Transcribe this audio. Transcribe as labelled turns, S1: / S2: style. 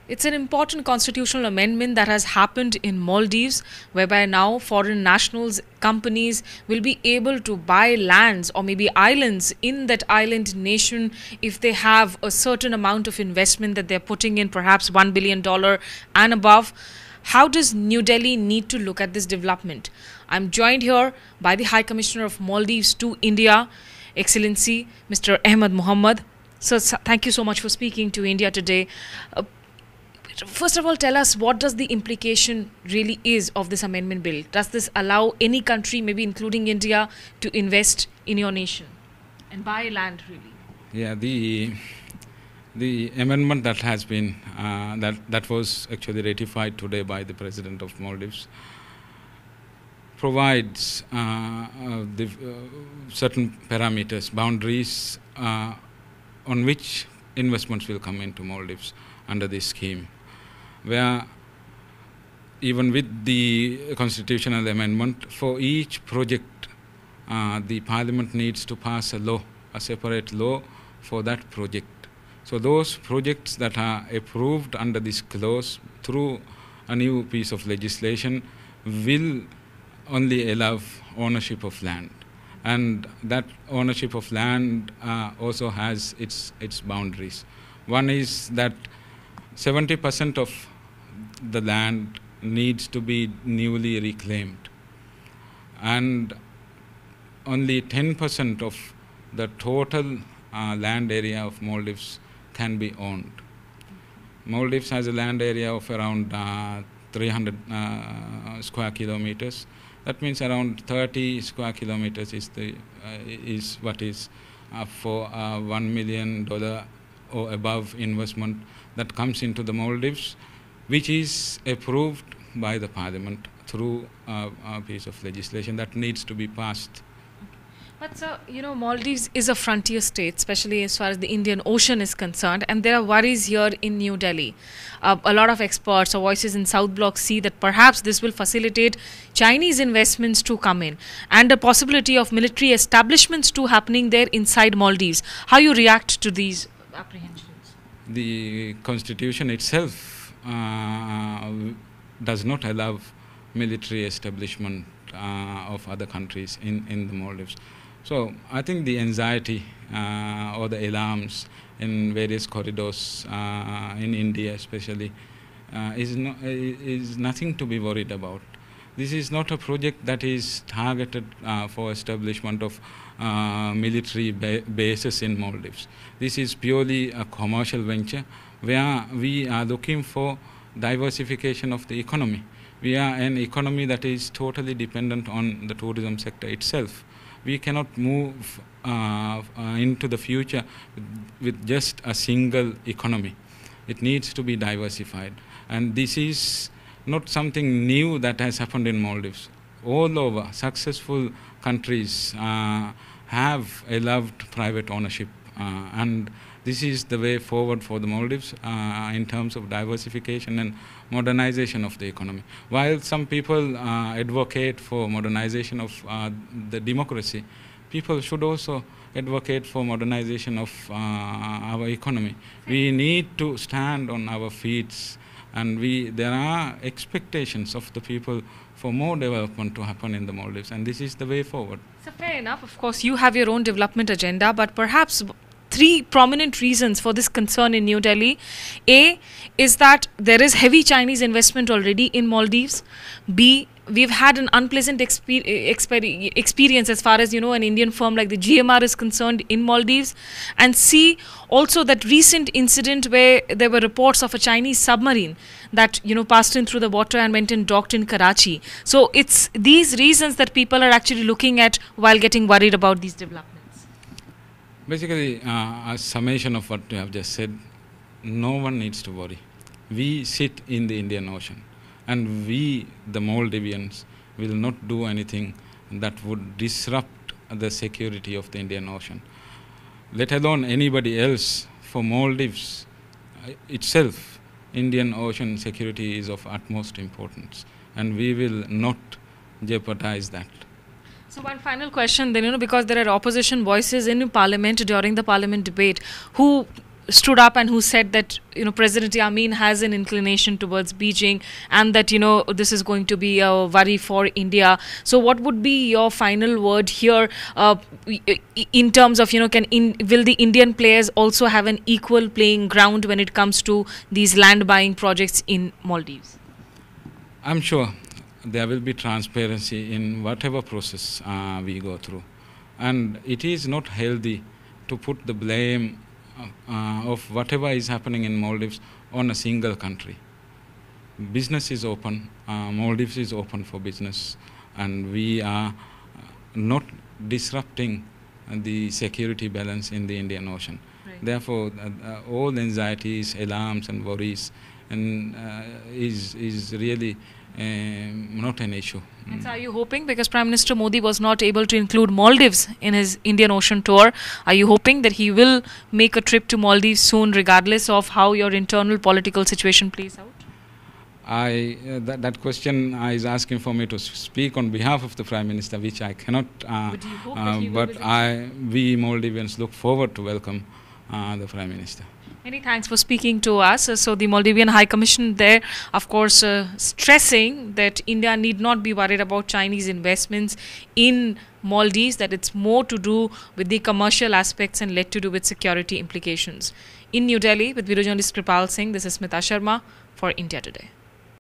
S1: It's an important constitutional amendment that has happened in Maldives, whereby now foreign nationals, companies will be able to buy lands or maybe islands in that island nation if they have a certain amount of investment that they're putting in, perhaps $1 billion and above. How does New Delhi need to look at this development? I'm joined here by the High Commissioner of Maldives to India, Excellency Mr. Ahmed Mohammed. So, thank you so much for speaking to India today. Uh, First of all, tell us what does the implication really is of this amendment bill? Does this allow any country, maybe including India, to invest in your nation and buy land really?
S2: Yeah, the amendment that has been that was actually ratified today by the President of Maldives provides the certain parameters, boundaries on which investments will come into Maldives under this scheme, where even with the constitutional amendment, for each project, the Parliament needs to pass a law, a separate law for that project. So those projects that are approved under this clause through a new piece of legislation will only allow ownership of land. And that ownership of land also has its boundaries. One is that 70% of the land needs to be newly reclaimed, and only 10% of the total land area of Maldives can be owned. Maldives has a land area of around 300 square kilometers. That means around 30 square kilometers is what is for $1 million or above investment that comes into the Maldives, which is approved by the Parliament through a piece of legislation that needs to be passed.
S1: But sir, Maldives is a frontier state, especially as far as the Indian Ocean is concerned, and there are worries here in New Delhi. A lot of experts or voices in South Block see that perhaps this will facilitate Chinese investments to come in, and the possibility of military establishments too happening there inside Maldives. How you react to these apprehensions?
S2: The constitution itself does not allow military establishment of other countries in the Maldives. So I think the anxiety or the alarms in various corridors in India especially is nothing to be worried about. This is not a project that is targeted for establishment of military bases in Maldives. This is purely a commercial venture where we are looking for diversification of the economy. We are an economy that is totally dependent on the tourism sector itself. We cannot move into the future with just a single economy. It needs to be diversified. And this is not something new that has happened in Maldives. All over, successful countries have allowed private ownership, and this is the way forward for the Maldives in terms of diversification and modernization of the economy. While some people advocate for modernization of the democracy, people should also advocate for modernization of our economy. We need to stand on our feet, and there are expectations of the people for more development to happen in the Maldives, and this is the way forward.
S1: So fair enough. Of course, you have your own development agenda, but perhaps three prominent reasons for this concern in New Delhi. A is that there is heavy Chinese investment already in Maldives. B, we've had an unpleasant experience as far as an Indian firm like the GMR is concerned in Maldives. And C, also that recent incident where there were reports of a Chinese submarine that passed in through the water and went and docked in Karachi. So it's these reasons that people are actually looking at while getting worried about these developments.
S2: Basically, a summation of what you have just said, no one needs to worry. We sit in the Indian Ocean, and we, the Maldivians, will not do anything that would disrupt the security of the Indian Ocean. Let alone anybody else. For Maldives itself, Indian Ocean security is of utmost importance, and we will not jeopardize that.
S1: So one final question then, because there are opposition voices in Parliament during the Parliament debate who stood up and who said that President Yamin has an inclination towards Beijing, and that this is going to be a worry for India. So what would be your final word here, in terms of will the Indian players also have an equal playing ground when it comes to these land buying projects in Maldives?
S2: I'm sure there will be transparency in whatever process we go through, and it is not healthy to put the blame of whatever is happening in Maldives on a single country. Business is open, Maldives is open for business, and we are not disrupting the security balance in the Indian Ocean. Right. Therefore, all anxieties, alarms and worries is really not an issue.
S1: And so are you hoping, because Prime Minister Modi was not able to include Maldives in his Indian Ocean tour, are you hoping that he will make a trip to Maldives soon, regardless of how your internal political situation plays out?
S2: That question is asking for me to speak on behalf of the Prime Minister, which I cannot.
S1: But do you hope that he will
S2: we Maldivians look forward to welcome the Prime Minister.
S1: Many thanks for speaking to us. So the Maldivian High Commission there, of course, stressing that India need not be worried about Chinese investments in Maldives, that it's more to do with the commercial aspects and less to do with security implications. In New Delhi, with video journalist Kripal Singh, this is Smita Sharma for India Today.